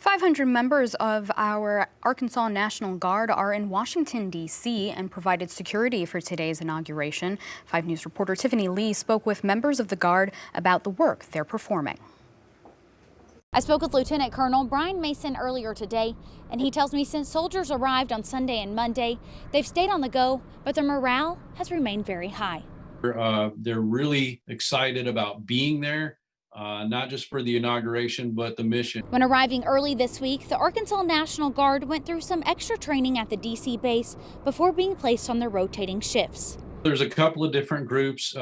500 members of our Arkansas National Guard are in Washington, D.C. and provided security for today's inauguration. 5 News reporter Tiffany Lee spoke with members of the Guard about the work they're performing. I spoke with Lieutenant Colonel Brian Mason earlier today, and he tells me since soldiers arrived on Sunday and Monday, they've stayed on the go, but their morale has remained very high. They're really excited about being there, not just for the inauguration, but the mission. When arriving early this week, the Arkansas National Guard went through some extra training at the D.C. base before being placed on their rotating shifts. There's a couple of different groups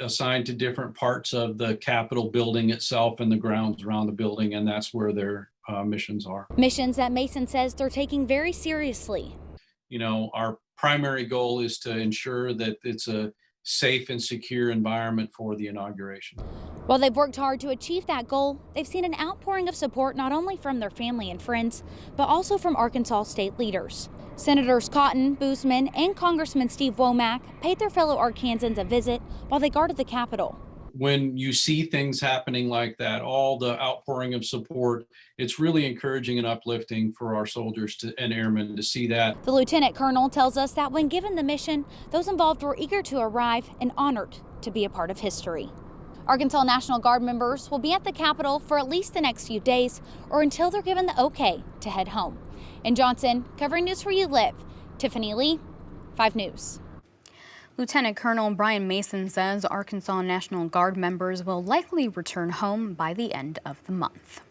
assigned to different parts of the Capitol building itself and the grounds around the building, and that's where their missions are. Missions that Mason says they're taking very seriously. You know, our primary goal is to ensure that it's a safe and secure environment for the inauguration. While they've worked hard to achieve that goal, they've seen an outpouring of support not only from their family and friends, but also from Arkansas state leaders. Senators Cotton, Boozman, and Congressman Steve Womack paid their fellow Arkansans a visit while they guarded the Capitol. When you see things happening like that, all the outpouring of support, it's really encouraging and uplifting for our soldiers and airmen to see that. The Lieutenant Colonel tells us that when given the mission, those involved were eager to arrive and honored to be a part of history. Arkansas National Guard members will be at the Capitol for at least the next few days or until they're given the okay to head home. In Johnson, covering news where you live, Tiffany Lee, 5 News. Lieutenant Colonel Brian Mason says Arkansas National Guard members will likely return home by the end of the month.